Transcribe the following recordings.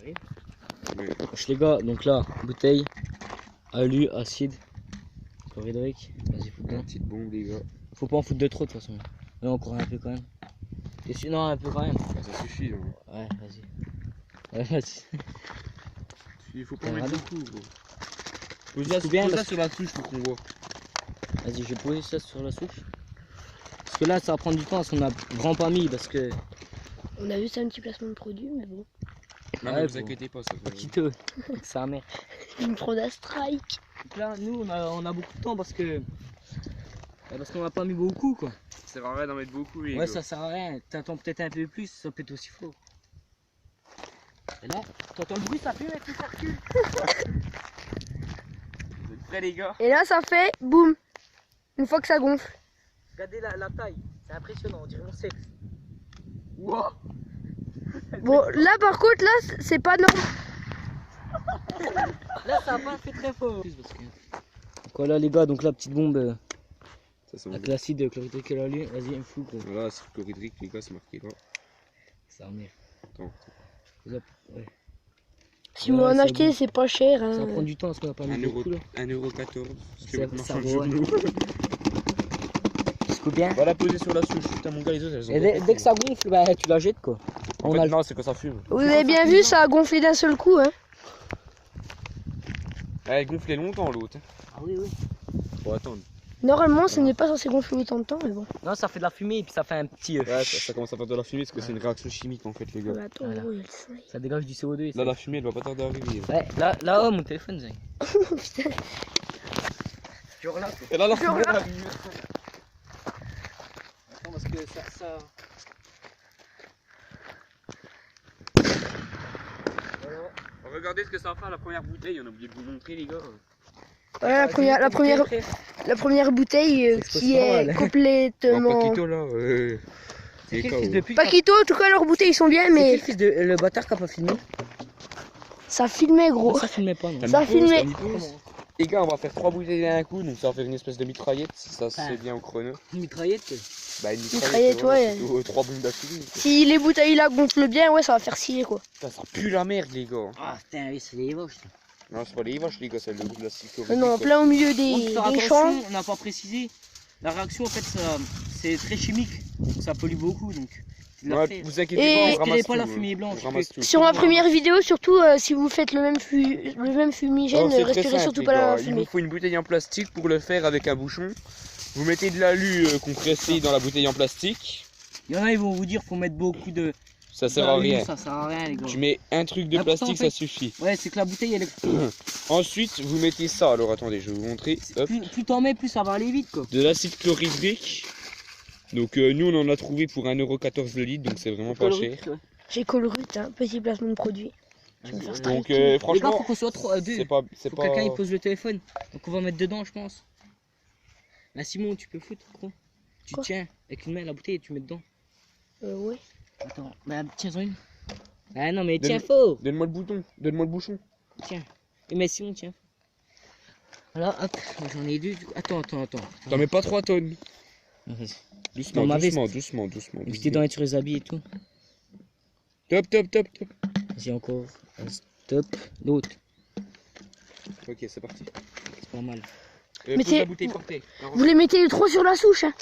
Allez. Les gars, donc là, bouteille, alu, acide, chlorhydrique, vas-y fous dedans. Petite bombe les gars. Faut pas en foutre de trop de toute façon. Là encore un peu quand même. Et sinon un peu quand même. Bah, ça suffit. Hein. Ouais, vas-y. Ouais, vas-y. Il faut pas en mettre beaucoup. Gros. Pose ça sur la touche pour qu'on voit. Vas-y, je vais poser ça sur la souche. Parce que là, ça va prendre du temps parce qu'on a vraiment pas mis. Parce que. On a juste un petit placement de produit, mais bon. Non, ouais, mais vous inquiétez pas, ça va. Petiteux. C'est un merde. Il me prend d'un strike. Donc là, nous, on a beaucoup de temps parce que. Parce qu'on a pas mis beaucoup quoi. Ça sert à rien d'en mettre beaucoup. Les Ouais, gars. ça sert à rien. T'attends peut-être un peu plus, ça peut être aussi faux. Et là, t'entends le bruit, ça fume avec le circuit. Vous êtes prêts, les gars? Et là, ça fait boum. Une fois que ça gonfle. Regardez la taille, c'est impressionnant, on dirait mon sexe. Wow. Bon, là, par contre, là, c'est pas normal. Là, ça a pas fait très fort. Donc voilà, les gars, donc la petite bombe Ça sent avec l'acide chlorhydrique et l'alu. Vas-y, un fou quoi. Voilà, c'est chlorhydrique, les gars, c'est marqué là. Ça merde. Attends. Ouais. Si vous en achetez, c'est pas cher. Ça va Hein. prendre du temps parce qu'on a pas mis beaucoup là. 1,14€. Ça vaut, ouais. Tu bien. On va la poser sur la souche. Putain, mon gars, les autres, elles ont. Et dès que ça gonfle, bah, tu la jettes quoi. En fait, non, c'est quand ça fume. Vous avez bien vu, ça a gonflé d'un seul coup. Hein. Elle gonflait longtemps l'autre. Ah oui, oui. Faut attendre. Normalement, ce n'est pas censé gonfler autant de temps, mais bon. Non, ça fait de la fumée et puis ça fait un petit. Ouais, ça commence à faire de la fumée parce que c'est une réaction chimique en fait, les gars. Mais attends, Voilà. gros, il y a le soleil. Ça dégage du CO2. Et Là, la fumée, elle va pas tarder à arriver. Ouais, là, oh, mon téléphone, Zay. Putain. Genre là. Et là, la fumée, elle arrive. Attends, parce que ça. Voilà. Regardez ce que ça va faire la première bouteille, on a oublié de vous montrer, les gars. Ouais, la première bouteille qui est Un complètement. paquito là. C'est qui le fils de pute? Paquito, en tout cas, leurs bouteilles sont bien, C'est qui mais le fils de. Le bâtard qui a pas filmé? ça filmait, gros. Ça filmait pas, non. Ça filmait. Les gars, on va faire 3 bouteilles d'un coup, donc ça va faire une espèce de mitraillette si ça se Ah. fait bien au chrono. Une mitraillette. Bah, une Mitraillette, ouais. 3 bombes d'affilée. Si les bouteilles là gonflent bien, ouais, ça va faire scier, quoi. Ça sent plus la merde, les gars. Ah, putain, oui, c'est des vaches. Non, c'est pas les vaches, les gars, c'est le goût de la cyclo. Non, en plein au milieu des champs. On n'a pas précisé. La réaction, en fait, c'est très chimique. Donc ça pollue beaucoup. Donc, tu l'as Ouais, fait. vous inquiétez Et- pas, on Et ramasse pas la tout, fumée blanche. on ramasse tout. Sur ma première vidéo, surtout si vous faites le même fumigène, Alors, c'est très respirez simple, surtout les pas la gars. Il vous fumée. faut une bouteille en plastique pour le faire avec un bouchon. Vous mettez de l'alu compressé dans la bouteille en plastique. Il y en a, ils vont vous dire faut mettre beaucoup de. Ça sert à d'alu, rien. Ça sert à rien, les gars. Tu mets un truc de L'important, plastique, en fait, ça suffit. Ouais, c'est que la bouteille, elle est. Ensuite, vous mettez ça. Alors attendez, je vais vous montrer. Hop. Plus t'en mets, plus ça va aller vite, quoi. De l'acide chlorhydrique. Donc nous, on en a trouvé pour 1,14€ le litre, donc c'est vraiment pas cher. J'ai Colruyt, hein, petit placement de produit. Je vais me faire Donc striker. Les gars, franchement, faut qu'on soit trois, deux. c'est pas... Faut que quelqu'un il pose le téléphone. Donc on va mettre dedans, je pense. Là, Simon, tu peux foutre, gros. Tu Quoi? tiens avec une main la bouteille et tu mets dedans. Ouais. Attends, bah tiens-en une. Ah non, mais tiens Donne- faux. Donne-moi le bouton, donne-moi le bouchon. Tiens. Et mais Simon, tiens. Voilà, hop. J'en ai deux. Attends. T'en mets pas 3 tonnes. Vas-y. Doucement, Dans ma doucement, veste. doucement. J'étais dans les sur les habits et tout. Top. Vas-y, encore. Stop. L'autre. Ok, c'est parti. C'est pas mal. Mais Pose c'est- la bouteille par terre. Vous les mettez trop sur la souche, hein.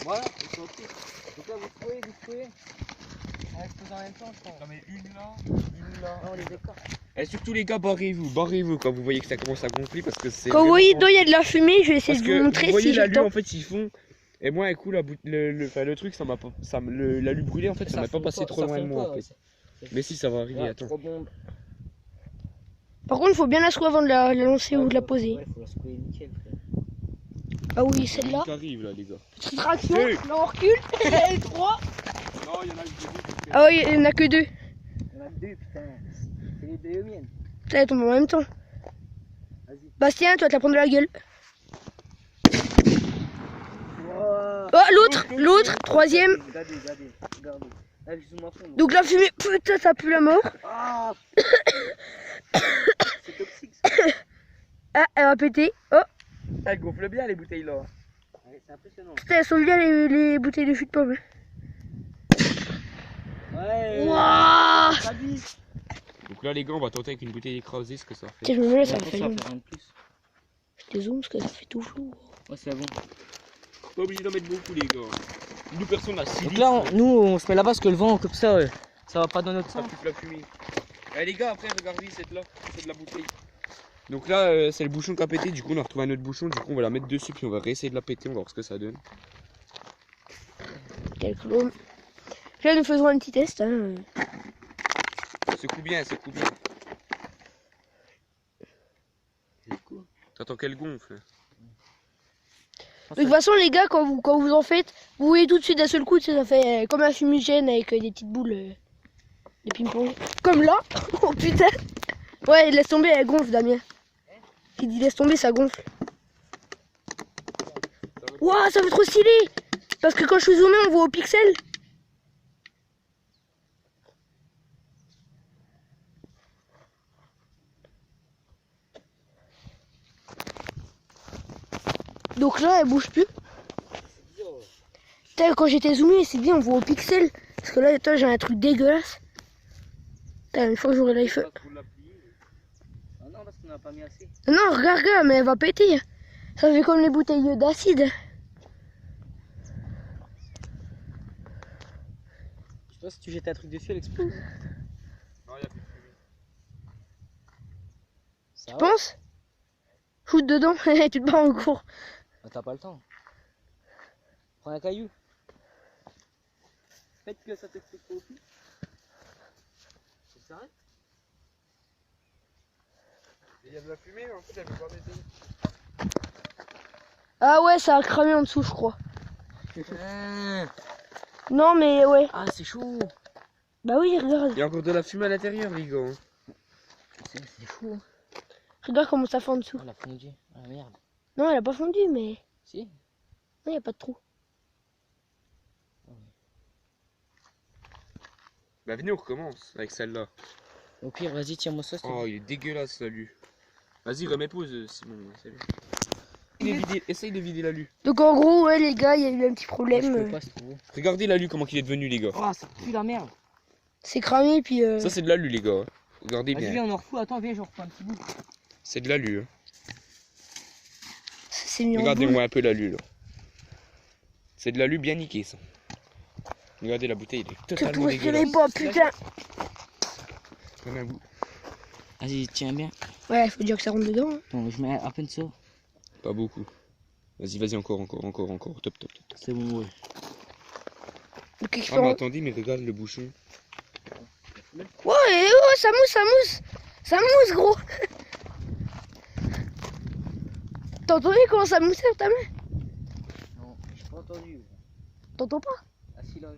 Voilà, ils sont petits. Donc là, vous pouvez. On va exposer en même temps, je pense. J'en mets une là. Ah, on les écarte. Et surtout les gars, barrez-vous quand vous voyez que ça commence à gonfler parce que c'est... Quand vous voyez dedans, il y a de la fumée, je vais essayer Parce de vous que montrer vous voyez si j'ai le l'alu temps. en fait ils font... Et moi un coup le truc ça m'a pas... l'alu brûlé en fait ça m'a pas passé trop loin de moi en fait. Mais si ça va arriver, attends. Par contre, il faut bien la secouer avant de la lancer ou de la poser. Ouais, faut la secouer nickel, frère. Ah oui, celle-là. Qui arrive là les gars. Petite traction, Deux. là on recule. 3. Non il y en a une. Ah oui, il n'y en a que 2. Il y en a deux, putain. C'est les deux miennes. Putain, elles tombent en même temps. Vas-y. Bastien, tu vas te la prendre de la gueule. Wow. Oh, l'autre, troisième. Regardez. Là, je zoome à fond. Donc la fumée, putain, ça pue la mort. Ah. C'est toxique, ça. Ah, elle va péter. Oh, Elle gonfle bien les bouteilles là. Ouais, c'est impressionnant. putain, elles sont bien les bouteilles de jus de pomme. Ouais. Wouah. Ça glisse. Donc là les gars, on va tenter avec une bouteille écrasée ce que ça fait. Tiens, je me mets là, ça Ça me fait va long. faire rien de plus. Je dézoome parce que ça fait tout flou. Ouais, c'est bon. Pas obligé d'en mettre beaucoup les gars. Nous personne n'a 6 Donc litres. là, nous, on se met là-bas parce que le vent, comme ça, ça va pas dans notre Ça sang. pue la fumée. Eh les gars, après regardez, c'est de là, c'est de la bouteille. Donc là, c'est le bouchon qui a pété, du coup on a retrouvé un autre bouchon, du coup on va la mettre dessus puis on va réessayer de la péter, on va voir ce que ça donne. Quelques lots. Là, nous faisons un petit test. Hein. Secoue bien, secoue bien. T'attends qu'elle gonfle. De toute façon, les gars, quand vous en faites, vous voyez tout de suite d'un seul coup, ça fait comme un fumigène avec des petites boules de ping-pong. Comme là. Oh putain. Ouais, laisse tomber, elle gonfle, Damien. Il dit laisse tomber, ça gonfle. Waouh, ça fait trop stylé. Parce que quand je suis zoomé, on voit au pixel. Donc là, elle bouge plus. Putain, quand j'étais zoomé, c'est bien, on voit au pixel. Parce que là, toi, j'ai un truc dégueulasse. Putain, une fois que j'aurai l'iPhone. Ah non, parce qu'on n'a pas mis assez. Non, regarde, mais elle va péter. Ça fait comme les bouteilles d'acide. Je sais pas si tu jettes un truc dessus, elle explose. Non, y a plus de fumée. Tu penses? Shoot dedans, tu te bats en cours. Ah, t'as pas le temps. Prends un caillou. Peut-être que ça t'explose pas au cul. Ça s'arrête. Il y a de la fumée, en fait, elle veut pas m'aider. Ah ouais, ça a cramé en dessous, je crois. Non, mais ouais. Ah, c'est chaud. Bah oui, regarde. Il y a encore de la fumée à l'intérieur, les gars. C'est chaud. Regarde comment ça fait en dessous. Elle a fondu. Ah merde. Non, elle a pas fondu, mais... Si. Non, y a pas de trou. Bah venez, on recommence avec celle-là. Au pire, vas-y, tiens-moi ça. Oh, il est dégueulasse, l'alu. Vas-y, remets pause, Simon. Salut. Essaye de vider l'alu. Donc en gros, ouais, les gars, il y a eu un petit Je problème. peux pas, c'est trop beau. Regardez l'alu, comment il est devenu, les gars. Oh, ça pue la merde. C'est cramé, puis... Ça, c'est de l'alu, les gars. Regardez Vas-y, bien. viens, on en refout. Attends, viens, j'en reprends un petit bout. C'est de l'alu. Hein. c'est mis en boule. Regardez-moi un peu l'alu, là. C'est de l'alu bien niqué, ça. Regardez la bouteille, elle est Je totalement pourrais dégueulasse. pas, putain. Prenez un bout. Vas-y, tiens bien. Ouais, faut dire que ça rentre dedans. Hein. Bon, je mets à peine ça. Pas beaucoup. Vas-y, encore. Top. C'est bon, ouais. Donc, Ah, mais expérience. attendez, mais regarde le bouchon. Ouais, oh, ça mousse. Ça mousse, gros. T'as entendu comment ça moussait dans ta main? Non, j'ai pas entendu. T'entends pas? Ah si, là.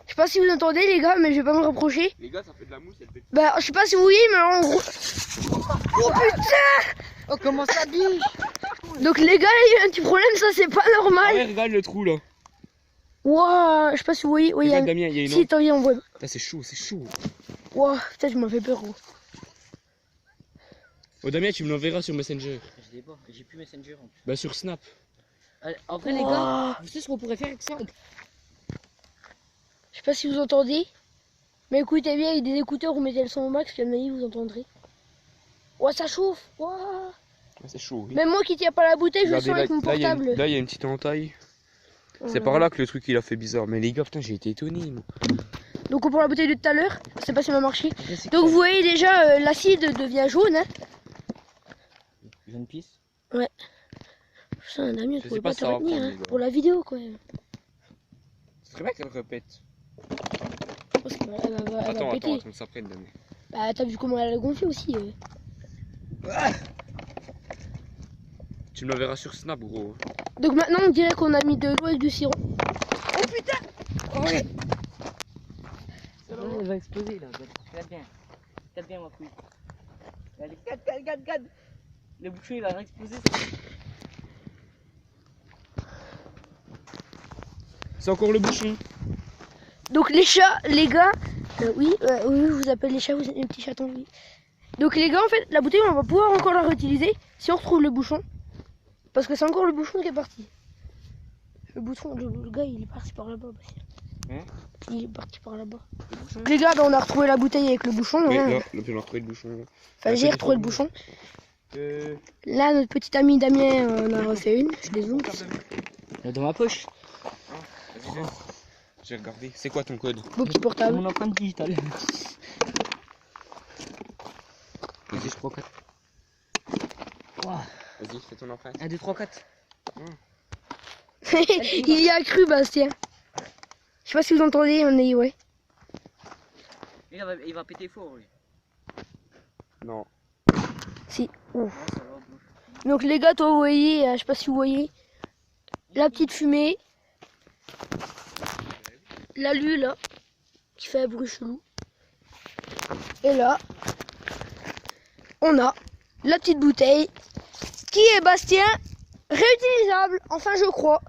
Je sais pas si vous entendez, les gars, mais je vais pas me rapprocher. Les gars, ça fait de la mousse, elle fait... Bah, je sais pas si vous voyez, mais en gros... Oh putain! Oh, comment ça biche? Donc les gars, il y a eu un petit problème, ça c'est pas Ah normal. ouais, regarde le trou, là. Wouah, je sais pas si vous voyez. Oui, Regarde, Damien, il y a une... Si, attends, viens, on voit. Ah, c'est chaud. Wouah, putain, tu m'as fait peur, gros. Oh, Damien, tu me l'enverras sur Messenger. Je l'ai pas, j'ai plus Messenger en plus. Bah, sur Snap. Allez, en vrai, les gars, Wouah. vous savez ce qu'on pourrait faire avec ça? Je sais pas si vous entendez. Mais écoutez bien, avec des écouteurs, vous mettez le son au max, puis à mon avis, vous entendrez. Ouah, ça chauffe. Wouah. Ah, c'est chaud, oui. Même moi qui tiens pas la bouteille, je le Regardez, sens avec mon là, il y a une- portable. là, il y a une petite entaille. C'est par là que le truc il a fait bizarre. Mais les gars, putain, j'ai été étonné. Moi. Donc on prend la bouteille de tout à l'heure. Je sais pas si ça va marcher. Après, c'est Donc quoi? vous voyez déjà, l'acide devient jaune. Hein. Jaune pisse. Putain, Damien, Je tu sais pouvais pas pas si te ça va retenir prendre, hein, les gars. pour la vidéo, quoi. C'est très bien qu'elle répète. Parce qu'elle va Attends, péter. que ça prenne, Damien. Bah, t'as vu comment elle a gonflé aussi. Tu me l'enverras sur Snap, gros. Donc maintenant, on dirait qu'on a mis de l'eau avec du sirop. Oh putain! Ouais. Elle va exploser là. Regarde bien. Regarde bien ma couille. Allez, regarde. Le bouchon il a explosé. C'est encore le bouchon. Donc les chats, les gars, oui, je vous appelle les chats, vous êtes les petits chatons, oui. Donc les gars, en fait, la bouteille, on va pouvoir encore la réutiliser si on retrouve le bouchon. Parce que c'est encore le bouchon qui est parti. Le bouchon, le gars, il est parti par là-bas. Hein? Il est parti par là-bas. Le bouchon? Les gars, bah, on a retrouvé la bouteille avec le bouchon. Oui, Hein. là, puis on a retrouvé le bouchon. Là. Enfin, j'ai c'est retrouvé le trop bouchon. Euh... Là, notre petit ami Damien en a refait une. Je les zoome. Il est dans ma poche. Vas-y, laisse. J'ai regardé. C'est quoi ton code? Beau petit C'est portable. mon empreinte digitale. Vas-y, 3, 4. Wow. vas-y, fais ton empreinte. 1, 2, 3, 4. Il y a cru, Bastien. Je sais pas si vous entendez, on est ouais. Il va péter fort, lui. Non. Si. Non, ça va. Donc les gars, toi, vous voyez, je sais pas si vous voyez, la petite fumée, l'alu là, qui fait un bruit chelou. Et là, on a la petite bouteille qui est, Bastien, réutilisable, enfin je crois.